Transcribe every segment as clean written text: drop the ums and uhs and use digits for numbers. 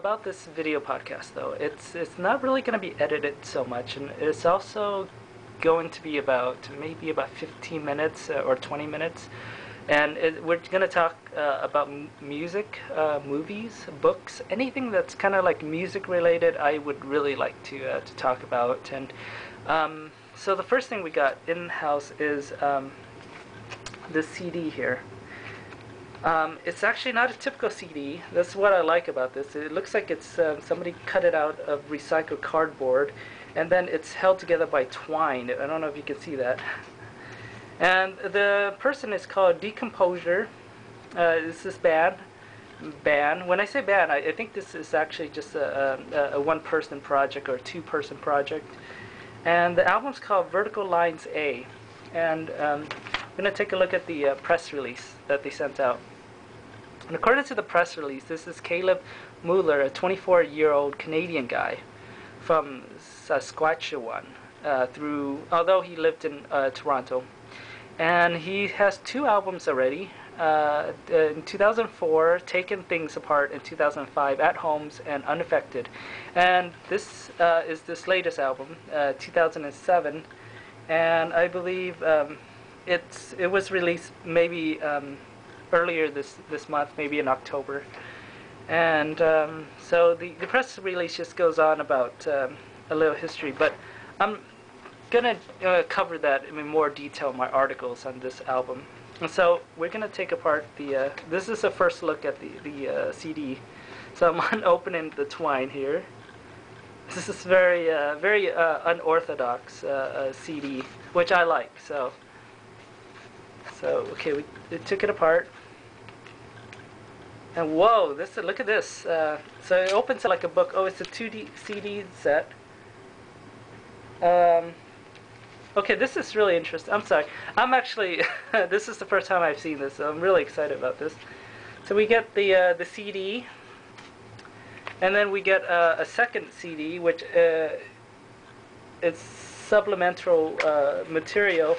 about this video podcast though, it's not really going to be edited so much, and it's also going to be maybe about 15 minutes or 20 minutes, and we're going to talk about music, movies, books, anything that's kind of like music related. I would really like to talk about. And so the first thing we got in house is this CD here. It's actually not a typical CD. That's what I like about this. It looks like it's somebody cut it out of recycled cardboard, and then it's held together by twine. I don't know if you can see that. And the person is called Decomposure. This is band. When I say band, I think this is actually just a one-person project or a two-person project. And the album's called Vertical Lines A. And I'm going to take a look at the press release that they sent out. And according to the press release, this is Caleb Mueller, a 24-year-old Canadian guy from Saskatchewan, although he lived in Toronto. And he has 2 albums already. In 2004, Taking Things Apart, in 2005, At Homes, and Unaffected. And this is this latest album, 2007. And I believe it was released maybe earlier this month, maybe in October. And so the press release just goes on about a little history, but I'm gonna cover that in more detail in my articles on this album. And so we're gonna take apart the this is a first look at the CD. So I'm unopening the twine here. This is very unorthodox CD, which I like. So okay, we took it apart, and whoa! Look at this. So it opens like a book. Oh, it's a 2D CD set. Okay, this is really interesting. I'm sorry. I'm actually this is the first time I've seen this, so I'm really excited about this. So we get the CD, and then we get a second CD, which it's supplemental material,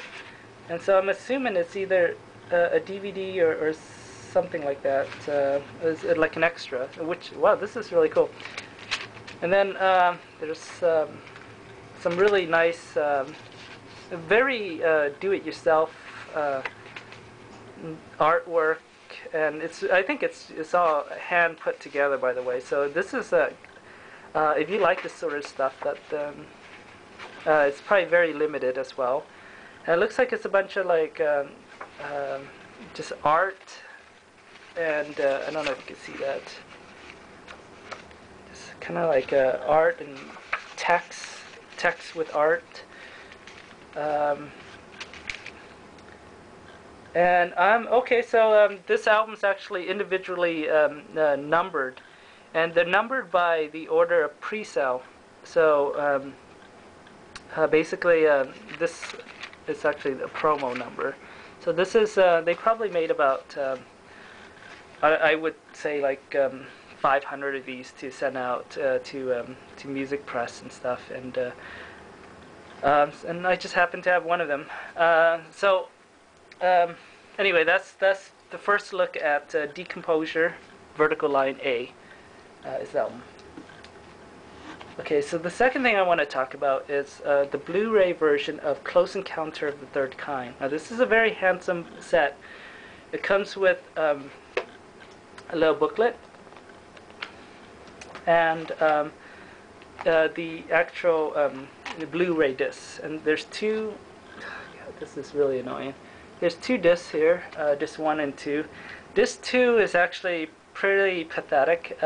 and so I'm assuming it's either a DVD or something like that, like an extra. Which, wow, this is really cool. And then there's some really nice, very do-it-yourself artwork, and I think it's all hand put together, by the way. So this is if you like this sort of stuff, that it's probably very limited as well. And it looks like it's a bunch of like just art, and I don't know if you can see that. Just kind of like art and text with art. And okay, so this album's actually individually numbered, and they're numbered by the order of pre-sale. So basically this is actually the promo number. So this is they probably made about I would say like 500 of these to send out to music press and stuff, and I just happen to have one of them. Anyway, that's the first look at Decomposure, Vertical Line A is that one. Okay, so the second thing I want to talk about is the Blu-ray version of Close Encounter of the Third Kind. Now this is a very handsome set. It comes with a little booklet, and the actual Blu-ray discs. And there's 2. God, this is really annoying. There's 2 discs here, disc 1 and 2. Disc 2 is actually pretty pathetic.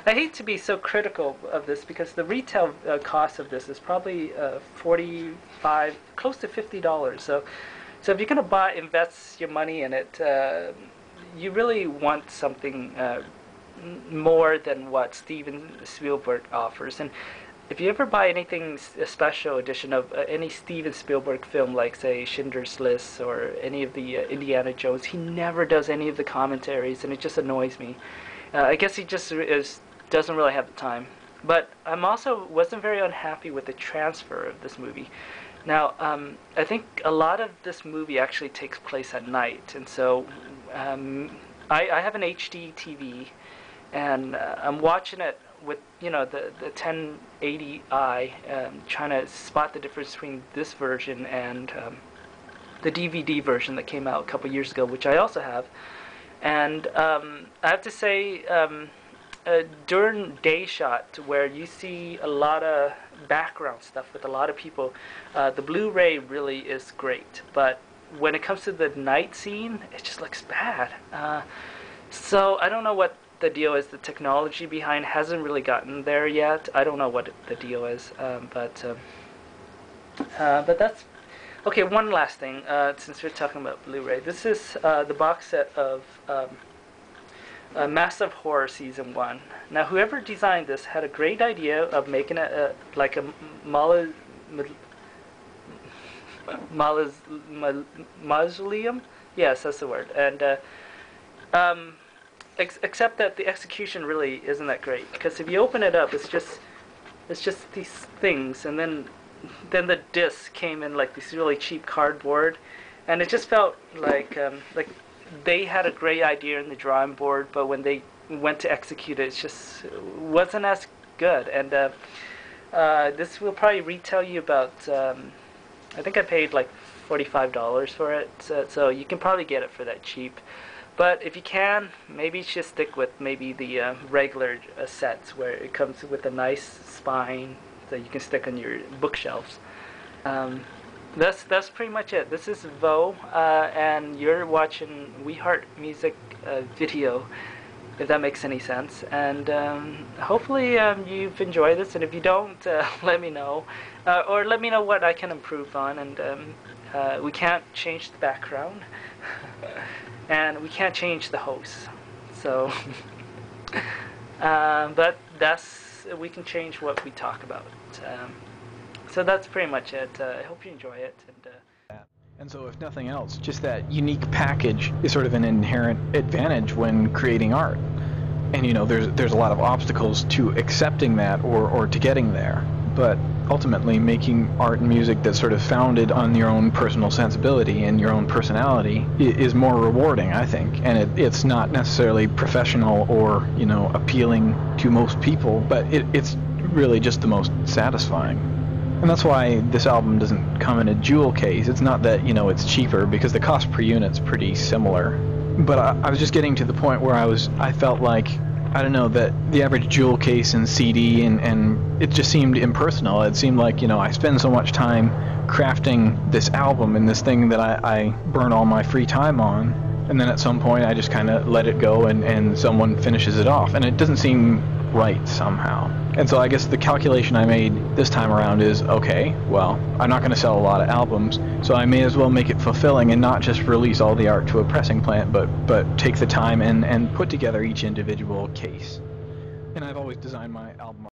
I hate to be so critical of this because the retail cost of this is probably $45, close to $50. So if you're gonna invest your money in it, you really want something more than what Steven Spielberg offers. And if you ever buy anything, a special edition of any Steven Spielberg film, like say Schindler's List or any of the Indiana Jones, he never does any of the commentaries, and it just annoys me. I guess he just doesn't really have the time. But I'm also wasn't very unhappy with the transfer of this movie. Now, I think a lot of this movie actually takes place at night, and so I have an HD TV, and I'm watching it with the 1080i, trying to spot the difference between this version and the DVD version that came out a couple years ago, which I also have. And I have to say, during day shot, where you see a lot of background stuff with a lot of people, the Blu-ray really is great. But when it comes to the night scene, it just looks bad. So I don't know what the deal is. The technology behind hasn't really gotten there yet. I don't know what the deal is, but that's okay. One last thing, since we're talking about Blu-ray, this is the box set of Massive Horror Season 1. Now, whoever designed this had a great idea of making it like a mausoleum. Yes, that's the word. And except that the execution really isn't that great, because if you open it up, it's just these things, and then the disc came in like this really cheap cardboard, and it just felt like they had a great idea in the drawing board, but when they went to execute it, it just wasn't as good. And this will probably retail you about I think I paid like $45 for it, so you can probably get it for that cheap. But if you can, maybe just stick with maybe the regular sets where it comes with a nice spine that you can stick on your bookshelves. That's pretty much it. This is Vo, and you're watching We Heart Music video, if that makes any sense. And hopefully you've enjoyed this, and if you don't, let me know. Or let me know what I can improve on. And we can't change the background. And we can't change the host, so but we can change what we talk about. So that's pretty much it. I hope you enjoy it. And so, if nothing else, just that unique package is sort of an inherent advantage when creating art. And there's a lot of obstacles to accepting that or to getting there. But ultimately, making art and music that's sort of founded on your own personal sensibility and your own personality is more rewarding, I think. And it's not necessarily professional or appealing to most people, but it's really just the most satisfying. And that's why this album doesn't come in a jewel case. It's not that it's cheaper, because the cost per unit's pretty similar. But I was just getting to the point where I felt like, I don't know, that the average jewel case and CD and it just seemed impersonal. It seemed like, I spend so much time crafting this album and this thing that I burn all my free time on, and then at some point I just kind of let it go and someone finishes it off, and it doesn't seem right somehow. And so I guess the calculation I made this time around is, okay, well, I'm not going to sell a lot of albums, so I may as well make it fulfilling and not just release all the art to a pressing plant, but take the time and put together each individual case. And I've always designed my album